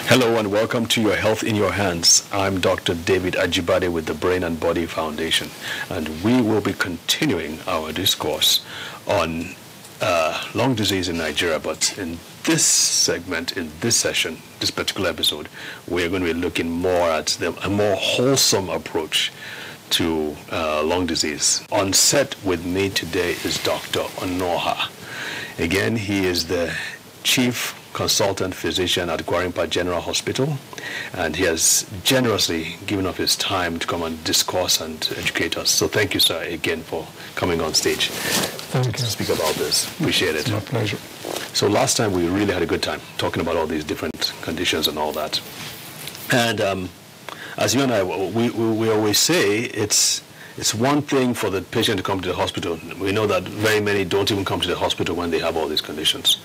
Hello and welcome to Your Health in Your Hands. I'm Dr. David Ajibade with the Brain and Body Foundation, and we will be continuing our discourse on lung disease in Nigeria. But in this segment, in this session, this particular episode, we're going to be looking more at a more wholesome approach to lung disease. On set with me today is Dr. Onoha. Again, he is the Chief Consultant Physician at Gwarinpa General Hospital, and he has generously given up his time to come and discuss and educate us. So thank you, sir, again for coming on stage to speak about this. Appreciate it. It's my pleasure. So last time we really had a good time talking about all these different conditions and all that. And as you and I, we always say, it's one thing for the patient to come to the hospital. We know that very many don't even come to the hospital when they have all these conditions.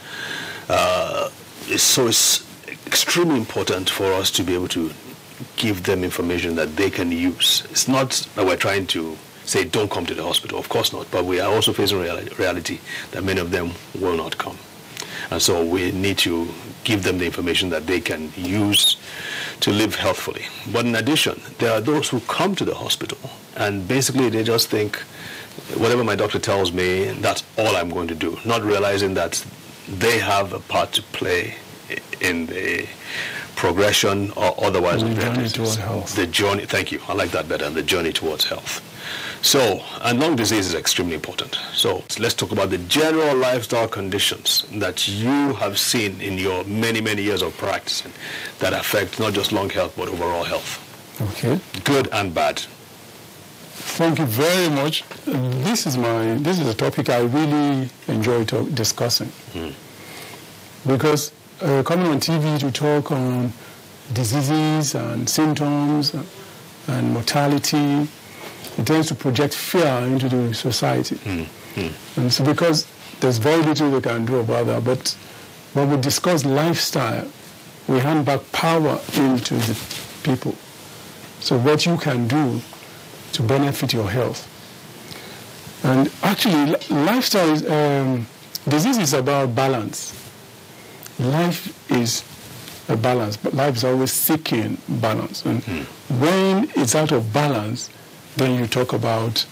So it's extremely important for us to be able to give them information that they can use. It's not that we're trying to say don't come to the hospital, of course not, but we are also facing reality that many of them will not come. And so we need to give them the information that they can use to live healthfully. But in addition, there are those who come to the hospital and basically they just think, whatever my doctor tells me, that's all I'm going to do, not realizing that they have a part to play in the progression or otherwise the journey towards health. The journey, thank you, I like that better, the journey towards health. So, and lung disease is extremely important. So let's talk about the general lifestyle conditions that you have seen in your many, many years of practicing that affect not just lung health, but overall health. Okay. Good and bad. Thank you very much. This is a topic I really enjoy discussing. Because coming on TV to talk on diseases and symptoms and mortality, it tends to project fear into the society. And so because there's very little we can do about that, but when we discuss lifestyle, we hand back power into the people. So what you can do to benefit your health. And actually, lifestyle is, disease is about balance. Life is a balance, but life is always seeking balance. And when it's out of balance, then you talk about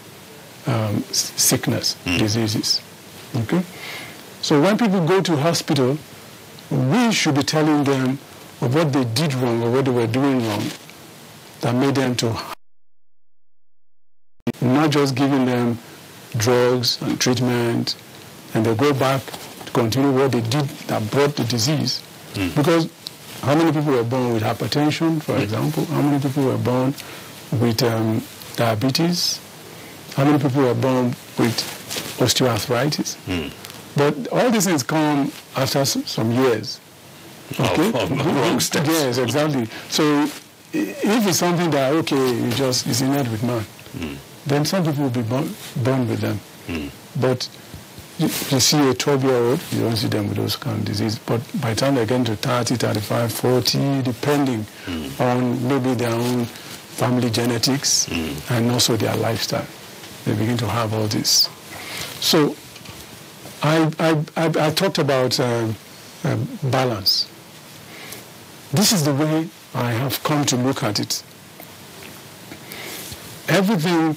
sickness, diseases. Okay? So when people go to hospital, we should be telling them of what they did wrong or what they were doing wrong that made them to, not just giving them drugs and treatment, and they go back to continue what they did that brought the disease. Because how many people were born with hypertension, for example? How many people were born with diabetes? How many people were born with osteoarthritis? But all these things come after some years. Okay? Wrong steps. Yes, exactly. So if it's something that, okay, it's innate with man, then some people will be born with them. But you see a 12-year-old, you don't see them with those kind of disease. But by the time they get to 30, 35, 40, depending on maybe their own family genetics and also their lifestyle, they begin to have all this. So I talked about balance. This is the way I have come to look at it. Everything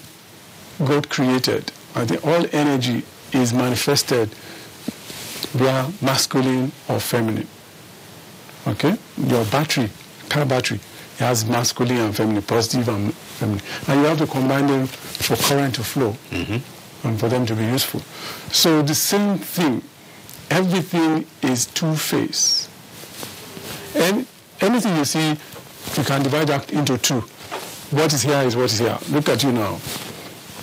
God created, I think all energy is manifested via masculine or feminine. Okay? Your battery, car battery, it has masculine and feminine, positive and feminine. And you have to combine them for current to flow and for them to be useful. So the same thing, everything is two-faced. And anything you see, you can divide that into two. What is here is what is here. Look at you now.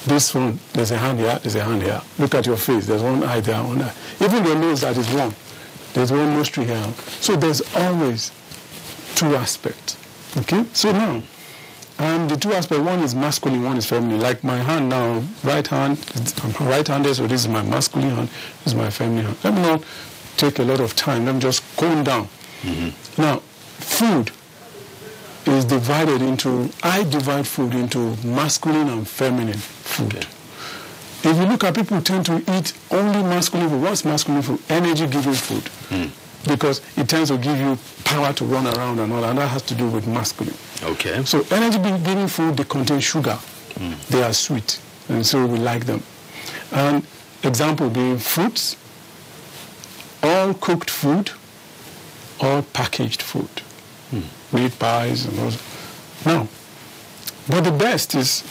This one, there's a hand here, there's a hand here. Look at your face, there's one eye there, one eye. Even your nose, that is one. There's one nostril here. So there's always two aspects. Okay? So now, the two aspects, one is masculine, one is feminine. Like my hand now, right hand, I'm right-handed, so this is my masculine hand, this is my feminine hand. Let me not take a lot of time, let me just calm down. Now, food is divided into, I divide food into masculine and feminine food. Okay. If you look at people who tend to eat only masculine food, what's masculine food? Energy-giving food. because it tends to give you power to run around and all, and that has to do with masculine. Okay. So energy-giving food, they contain sugar. They are sweet, and so we like them. And example being fruits, all cooked food, all packaged food, meat pies and those. Now, but the best is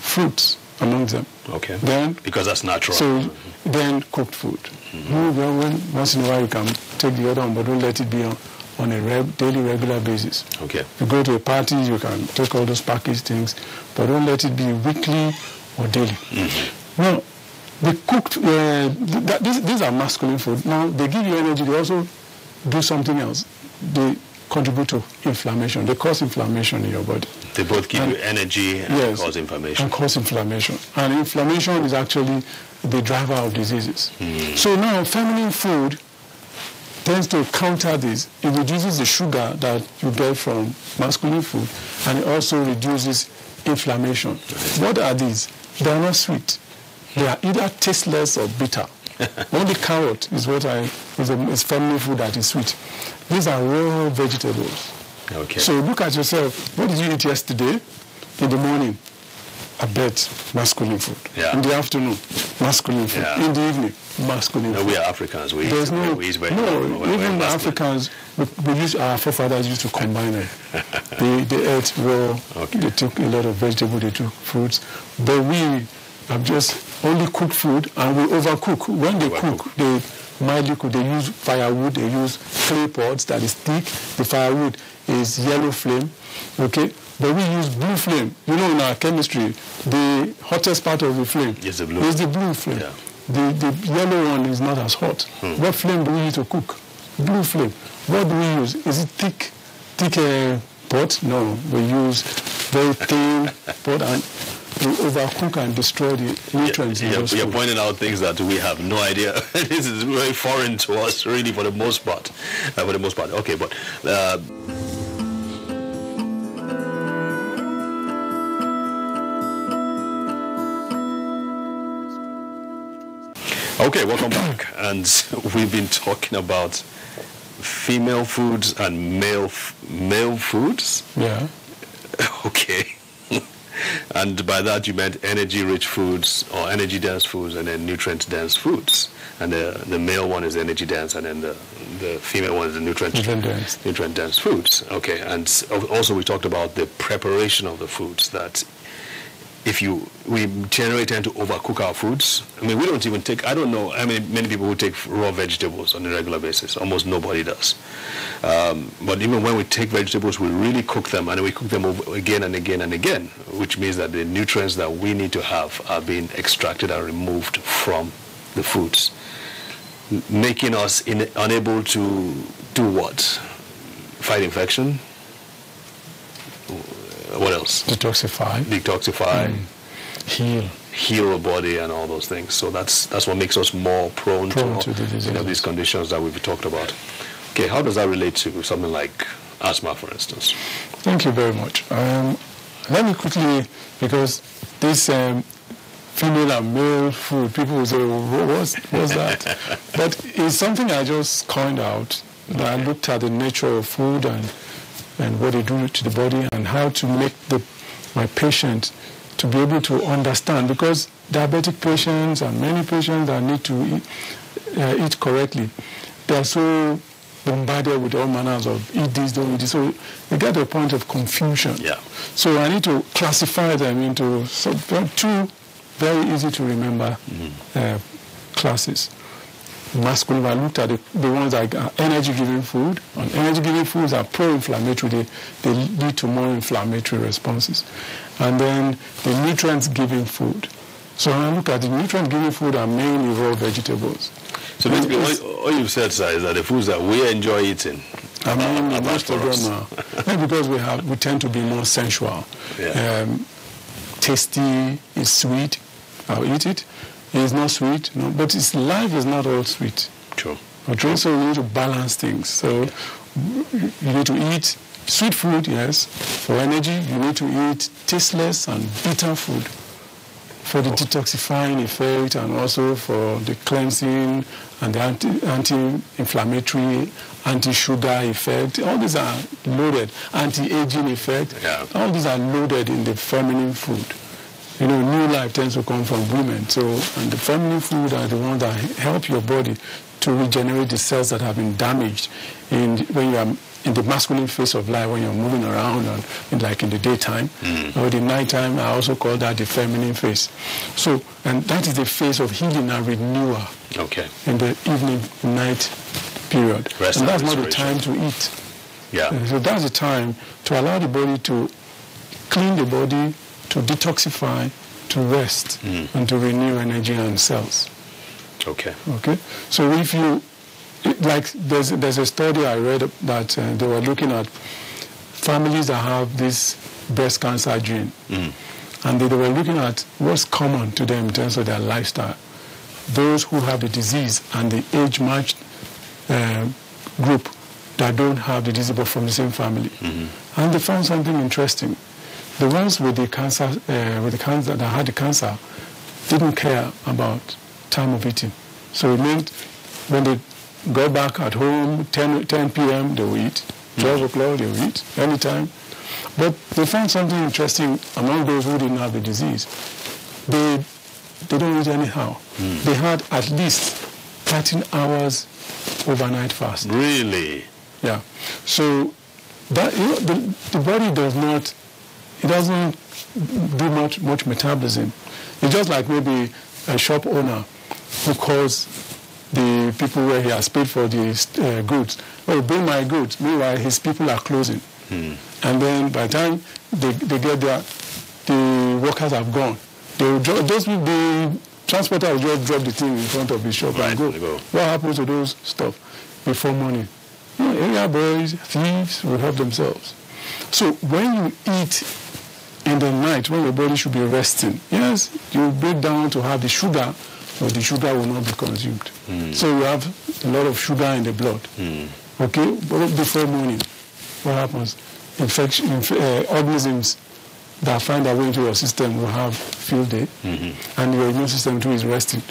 fruits among them. Okay. Then, because that's natural. So then cooked food. Once in a while you can take the other one, but don't let it be on a daily, regular basis. Okay. If you go to a party, you can take all those packaged things, but don't let it be weekly or daily. Now, the cooked, these are masculine food. Now, they give you energy. They also do something else. They contribute to inflammation. They cause inflammation in your body. They both give you energy and cause inflammation. And cause inflammation. And inflammation is actually the driver of diseases. So now, feminine food tends to counter this. It reduces the sugar that you get from masculine food, and it also reduces inflammation. What are these? They are not sweet. They are either tasteless or bitter. Only carrot is is feminine food that is sweet. These are raw vegetables. Okay. So look at yourself. What did you eat yesterday? In the morning, I bet masculine food. Yeah. In the afternoon, masculine food. Yeah. In the evening, masculine food. We are Africans. We There's eat very even the Africans, our forefathers used to combine them. They ate raw, they took a lot of vegetables, they took fruits. But we have just only cooked food, and we overcook. When they cook, they mildly cook. They use firewood, they use clay pots that is thick. The firewood is yellow flame, okay? But we use blue flame. You know, in our chemistry, the hottest part of the flame is the blue flame. Yeah. The yellow one is not as hot. What flame do we use to cook? Blue flame. What do we use? Is it thick pot? No, we use very thin pot, and we overcook and destroy the nutrients in those You're food. pointing out things that we have no idea. This is very foreign to us, really, for the most part. Okay, but... Okay, welcome back. And we've been talking about female foods and male foods. Yeah. Okay. And by that you meant energy-rich foods or energy-dense foods, and then nutrient-dense foods. And the male one is energy-dense, and then the female one is the nutrient-dense foods. Okay. And also we talked about the preparation of the foods, that we generally tend to overcook our foods. I mean, we don't even take, I don't know, I mean, many people who take raw vegetables on a regular basis. Almost nobody does. But even when we take vegetables, we really cook them, and we cook them over again and again and again, which means that the nutrients that we need to have are being extracted and removed from the foods, making us unable to do what? Fight infection? What else? Detoxify. Heal the body and all those things. So that's what makes us more prone to these conditions that we've talked about. Okay, how does that relate to something like asthma, for instance? Thank you very much. Let me quickly, because this female and male food, people will say, what's that? But it's something I just coined out. I looked at the nature of food and what they do to the body, and how to make my patient to be able to understand, because diabetic patients and many patients that need to eat correctly, they are so bombarded with all manners of eat this, don't eat this, so they get to a point of confusion. Yeah. So I need to classify them into two very easy to remember classes. Masculine, I looked at the ones like energy-giving food. And energy-giving foods are pro-inflammatory. They lead to more inflammatory responses. And then the nutrient-giving food. So when I look at the nutrient-giving food are mainly raw vegetables. So basically, all you've said, sir, is that the foods that we enjoy eating most of them are. Because we tend to be more sensual. Yeah. Tasty, is sweet, I'll eat it. It's not sweet, no, but life is not all sweet. True. Okay, so you need to balance things. So you need to eat sweet food, yes. For energy, you need to eat tasteless and bitter food. for the detoxifying effect and also for the cleansing and the anti-inflammatory, anti-sugar effect. All these are loaded. Anti-aging effect. Yeah. All these are loaded in the feminine food. You know, new life tends to come from women. So, and the feminine food are the ones that help your body to regenerate the cells that have been damaged when you are in the masculine phase of life, when you're moving around, like in the daytime, or the nighttime. I also call that the feminine phase. So, and that is the phase of healing and renewal. Okay. In the evening, night period. Rest and that's not the restoration. time to eat. Yeah. So that's the time to allow the body to clean the body, to detoxify, to rest, and to renew energy and cells. Okay. Okay. So if you, like, there's a study I read that they were looking at families that have this breast cancer gene, and they were looking at what's common to them in terms of their lifestyle. Those who have the disease and the age-matched group that don't have the disease but from the same family, and they found something interesting. The ones with the cancer, that had the cancer, didn't care about time of eating. So it meant when they go back at home, 10 p.m. they will eat, 12 o'clock they will eat, anytime. But they found something interesting among those who didn't have the disease. They don't eat anyhow. They had at least 13 hours overnight fast. Really? Yeah. So that, you know, the body doesn't do much metabolism. It's just like maybe a shop owner who calls the people where he has paid for the goods, "Oh, bring my goods." Meanwhile, his people are closing. And then by the time they get there, the workers have gone. The transporter will just drop the thing in front of the shop and go. What happens to those stuff before morning? You know, area boys, thieves will help themselves. So when you eat in the night, when your body should be resting, yes, you break down to have the sugar, but the sugar will not be consumed. So you have a lot of sugar in the blood. Okay, but before morning, what happens? Organisms that find their way into your system will have field day, and your immune system too is resting.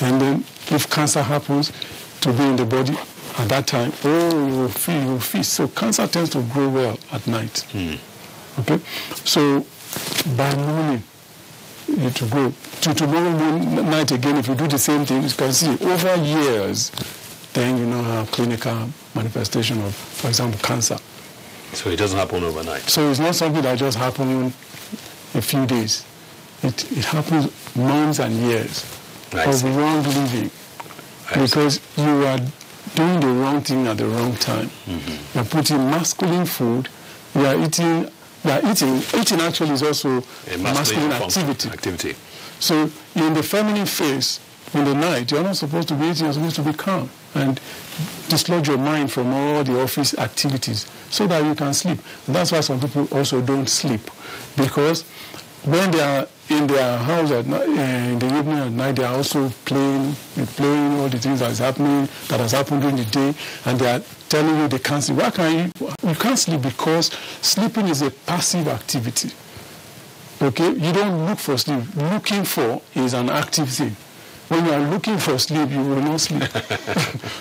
And then if cancer happens to be in the body at that time, you will feast. So cancer tends to grow well at night. Okay, so by morning it will grow. To tomorrow night again, if you do the same thing, you can see over years, then you now have clinical manifestation of, for example, cancer. So it doesn't happen overnight. So it's not something that just happens in a few days. It happens months and years of wrong living, because you are doing the wrong thing at the wrong time. You are putting masculine food. You are eating. Eating actually is also a masculine activity. So in the feminine phase, in the night, you're not supposed to be eating. You're supposed to be calm and dislodge your mind from all the office activities so that you can sleep. And that's why some people also don't sleep, because when they are in their house at night, in the evening at night, they are also playing all the things that has happened during the day, and they are telling you they can't sleep. Why can't you can't sleep? Because sleeping is a passive activity. Okay? You don't look for sleep. Looking for is an active thing. When you are looking for sleep, you will not sleep.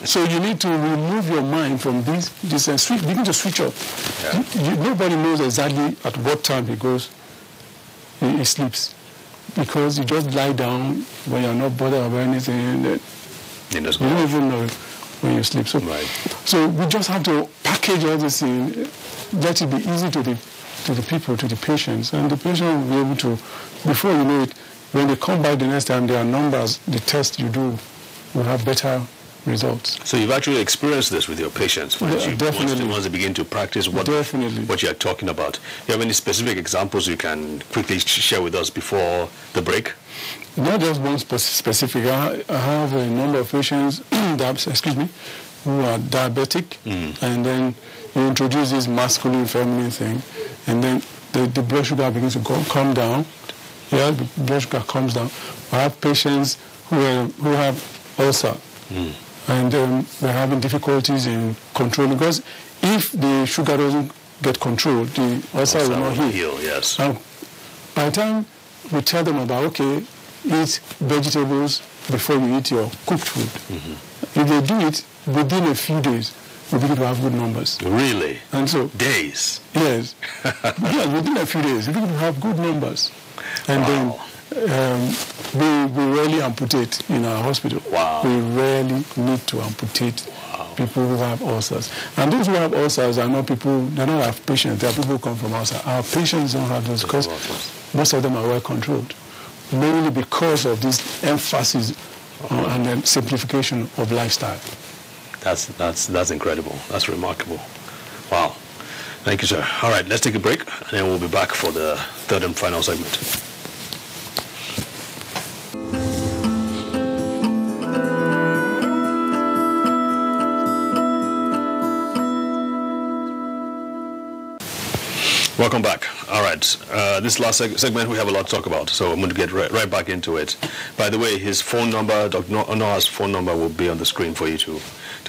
So you need to remove your mind from this and begin to switch off. Yeah. Nobody knows exactly at what time he sleeps, because you just lie down when you're not bothered about anything, and you don't even know when you sleep. So we just have to package all this in, let it be easy to the people, to the patients, and the patient will be able to, before you know it, when they come back the next time, their numbers, the test you do, will have better results. So you've actually experienced this with your patients once they begin to practice what you are talking about. Do you have any specific examples you can quickly share with us before the break? Not just one specific. I have a number of patients who are diabetic, and then you introduce this masculine, feminine thing, and then the blood sugar begins to come down. Yeah, the blood sugar comes down. I have patients who have ulcer, and they're having difficulties in controlling, because if the sugar doesn't get controlled, the ulcer will not heal. Yes. Now, by the time we tell them about, okay, eat vegetables before you eat your cooked food. Mm-hmm. If they do it, within a few days, we begin to have good numbers. Really? And so days? Yes. Yes, within a few days, we begin to have good numbers. And wow. Then we rarely amputate in our hospital. Wow. We rarely need to amputate people who have ulcers. And those who have ulcers are not people, they're not our patients, they are people who come from outside. Our patients don't have those because most of them are well controlled, mainly because of this emphasis and then simplification of lifestyle. That's incredible. That's remarkable. Wow. Thank you, sir. All right, let's take a break, and then we'll be back for the third and final segment. Welcome back. All right. This last segment, we have a lot to talk about, so I'm going to get right back into it. By the way, his phone number, Dr. Noah's phone number, will be on the screen for you to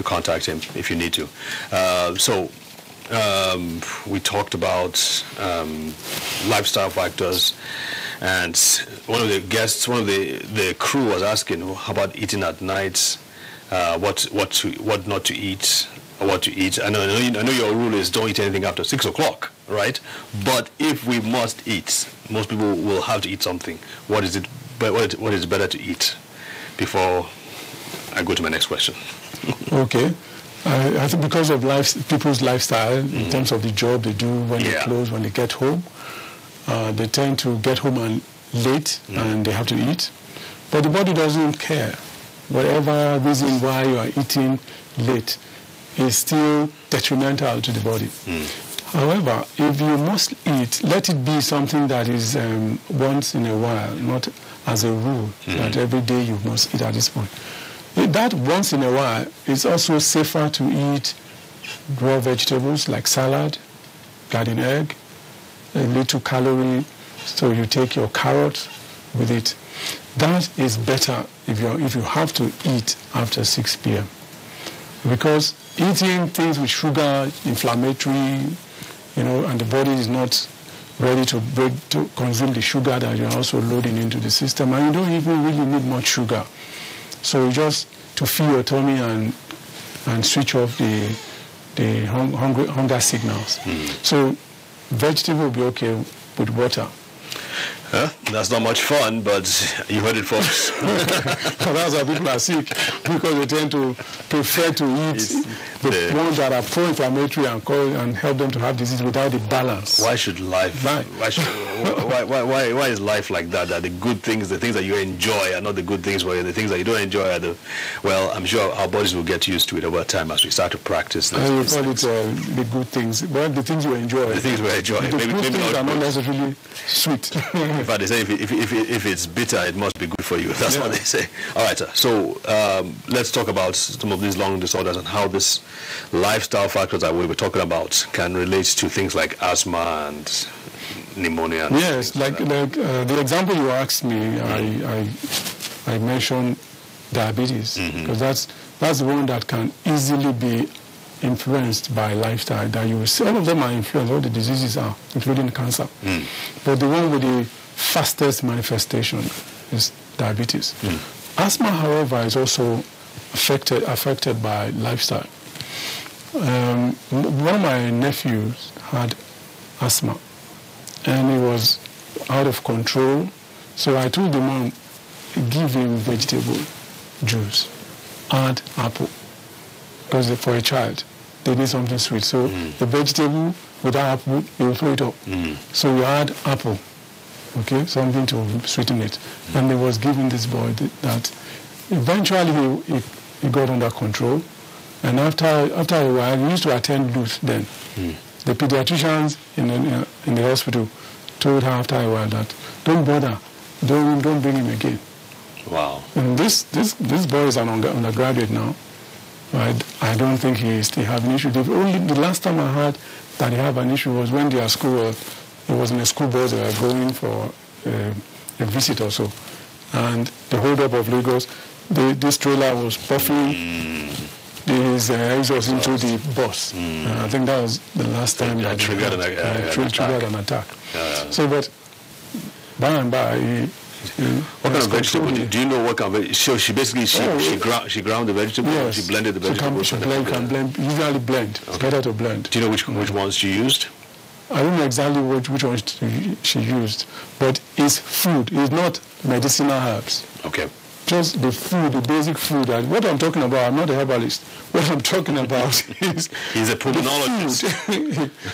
contact him if you need to. We talked about lifestyle factors, and one of the guests, one of the crew was asking, how about eating at night? What not to eat? Or what to eat? I know your rule is don't eat anything after 6 o'clock, right? But if we must eat, most people will have to eat something. What is better to eat? Before I go to my next question. Okay. I think because of people's lifestyle, in terms of the job they do when they close, when they get home, they tend to get home late and they have to eat. But the body doesn't care. Whatever reason why you are eating late is still detrimental to the body. However, if you must eat, let it be something that is once in a while, not as a rule, that every day you must eat at this point. That once in a while, it's also safer to eat raw vegetables like salad, garden egg, a little calorie, so you take your carrot with it. That is better if you have to eat after 6 p.m. Because eating things with sugar, inflammatory, and the body is not ready to consume the sugar that you're also loading into the system, and you don't even really need much sugar. So just to fill your tummy and switch off the hunger signals. So vegetable will be okay with water. That's not much fun, but you heard it, folks. That's why people are sick, because they tend to prefer to eat the ones that are pro-inflammatory and help them to have disease without the balance. Why should life? Why is life like that? That the good things, the things that you enjoy, are not the good things, where the things that you don't enjoy are the. Well, I'm sure our bodies will get used to it over time as we start to practice. You call it the good things, but the things you enjoy. The things we enjoy. The good things are not necessarily sweet. In fact, they say if it's bitter, it must be good for you. That's what they say. All right, sir. So let's talk about some of these lung disorders and how this lifestyle factors that we were talking about can relate to things like asthma and pneumonia. Yes, like the example you asked me, I mentioned diabetes, because that's the one that can easily be influenced by lifestyle. That you will see, all of them are influenced, all the diseases are, including cancer. But the one with the fastest manifestation is diabetes. Asthma, however, is also affected by lifestyle. One of my nephews had asthma, and he was out of control. So I told the mom, give him vegetable juice, add apple, because for a child, they need something sweet. So the vegetable without apple, you throw it up. So you add apple, okay, something to sweeten it. And he was giving this boy that. Eventually he got under control. And after a while, he used to attend Luth then. The pediatricians in the hospital told her after a while that, don't bother, don't bring him again. Wow. And this boy is an undergraduate now. I don't think he still have an issue. The last time I heard that he had an issue was when their school, he was in a school bus, they were going for a visit or so. And the hold-up of Lagos, this trailer was puffing his exhaust into the bus. I think that was the last time that triggered an attack. So, but by and by, what kind of vegetable? Do you know what kind of vegetable? So she basically she ground the vegetable. Yes. She blended the vegetable. She can blend. Usually blend. It's better to blend. Do you know which ones she used? I don't know exactly which ones she used, but it's food. It's not medicinal herbs. Okay. Just the food, the basic food. And what I'm talking about, I'm not a herbalist. What I'm talking about is he's a pulmonologist.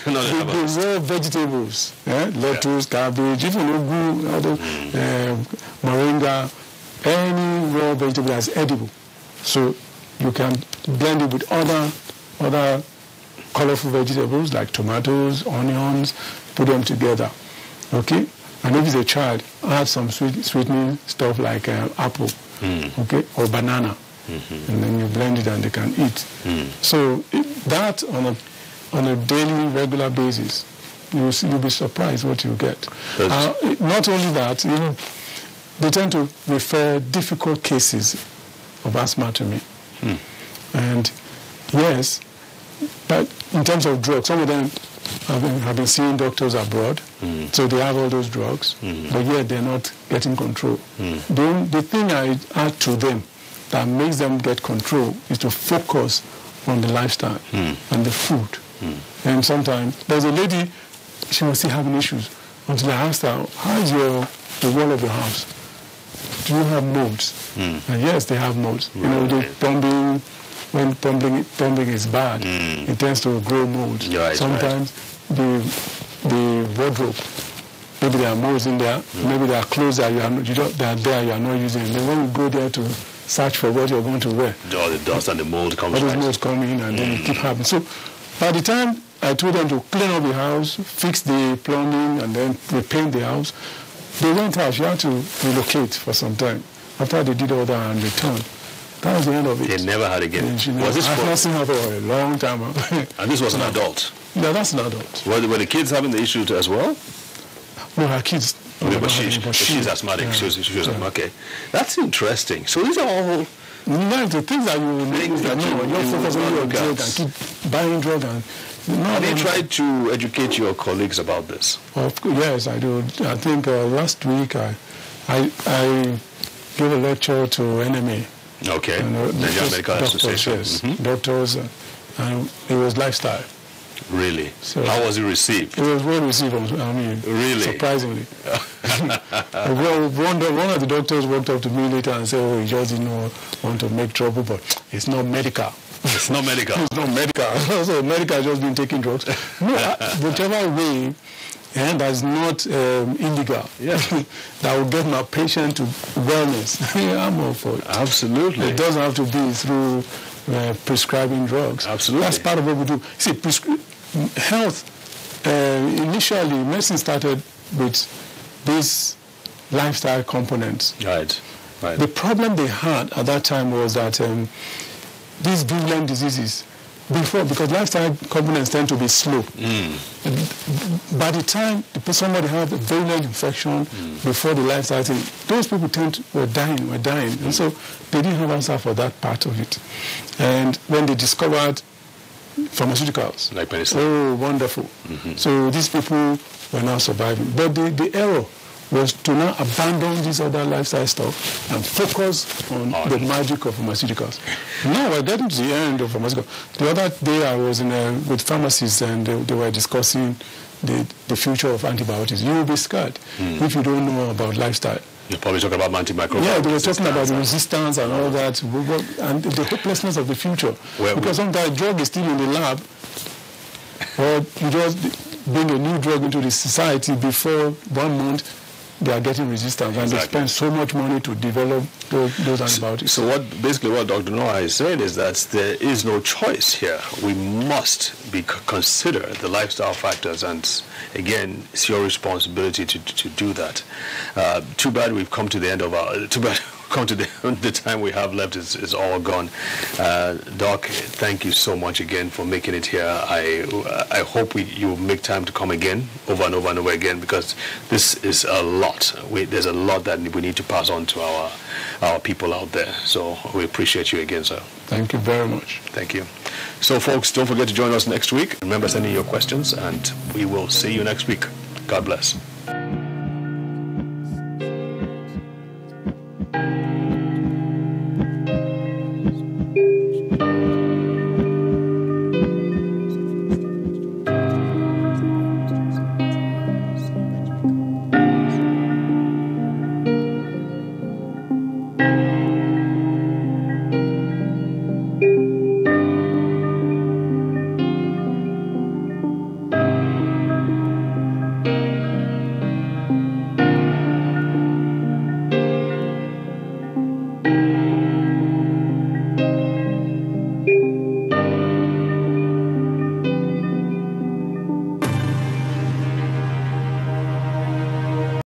The raw vegetables, lettuce, cabbage, even ugu, moringa, any raw vegetable that's edible. So you can blend it with other colorful vegetables like tomatoes, onions, put them together. Okay? And if it's a child, add some sweetening stuff like apple, okay, or banana, and then you blend it and they can eat. So that on a daily, regular basis, you'll be surprised what you get. Not only that, they tend to refer difficult cases of asthma to me, and yes, but in terms of drugs, some of them have been seeing doctors abroad, so they have all those drugs, but yet they're not getting control. The thing I add to them that makes them get control is to focus on the lifestyle and the food. And sometimes there's a lady, she was still having issues until I asked her, how is the wall of your house? Do you have molds? And yes, they have molds. The plumbing. When plumbing is bad, it tends to grow molds. Sometimes the wardrobe, maybe there are molds in there, maybe there are clothes that you are not using. Then when you go there to search for what you're going to wear, all the dust and the mold comes. All those molds come in, and then it keep happening. So by the time I told them to clean up the house, fix the plumbing, and then repaint the house, they went out. She had to relocate for some time. After they did all that and returned. That was the end of it. They never had again. I've not seen her for a long time. And this was an adult? Yeah, that's an adult. Were the kids having the issue as well? No, her kids. But she's asthmatic. Yeah. She was okay. That's interesting. So these are all... the things that you you're focusing on your drug and keep buying drug. Have you tried to educate your colleagues about this? Yes, I do. I think last week I gave a lecture to NMA. Okay, Nigerian Medical Association. Yes, doctors, and it was lifestyle. Really? So how was it received? It was well received, really? Surprisingly. One of the doctors walked up to me later and said, he just didn't want to make trouble, but it's not medical. It's not medical? It's not medical. So medical has just been taking drugs. No, whichever way, and that's not illegal. Yeah. That will get my patient to wellness. I'm all for it. Absolutely. It doesn't have to be through prescribing drugs. Absolutely. That's part of what we do. See, health, initially, medicine started with these lifestyle components. Right. The problem they had at that time was that these virulent diseases, because lifestyle components tend to be slow. By the time somebody had a virulent infection before the lifestyle thing, those people were dying. And so they didn't have answer for that part of it. And when they discovered pharmaceuticals, like penicillin. Oh, wonderful. So these people were now surviving. But the error was to now abandon this other lifestyle stuff and focus on the magic of pharmaceuticals. Now we're getting to the end of pharmaceuticals. The other day I was with pharmacists and they were discussing the future of antibiotics. You will be scared if you don't know about lifestyle. You're probably talking about antimicrobial. Yeah, they were talking about the resistance and all that, and the hopelessness of the future. Because sometimes drug is still in the lab, or you just bring a new drug into the society before 1 month, they are getting resistance, and they spend so much money to develop those antibiotics. So basically what Dr. Noah is saying is that there is no choice here. We must consider the lifestyle factors, and again, it's your responsibility to do that. Too bad we've come to the end of the time we have left is all gone. Doc, thank you so much again for making it here. I hope you will make time to come again, over and over and over again, because this is a lot. There's a lot that we need to pass on to our people out there. So we appreciate you again, sir. Thank you very much. Thank you. So folks, don't forget to join us next week. Remember sending your questions, and we will see you next week. God bless.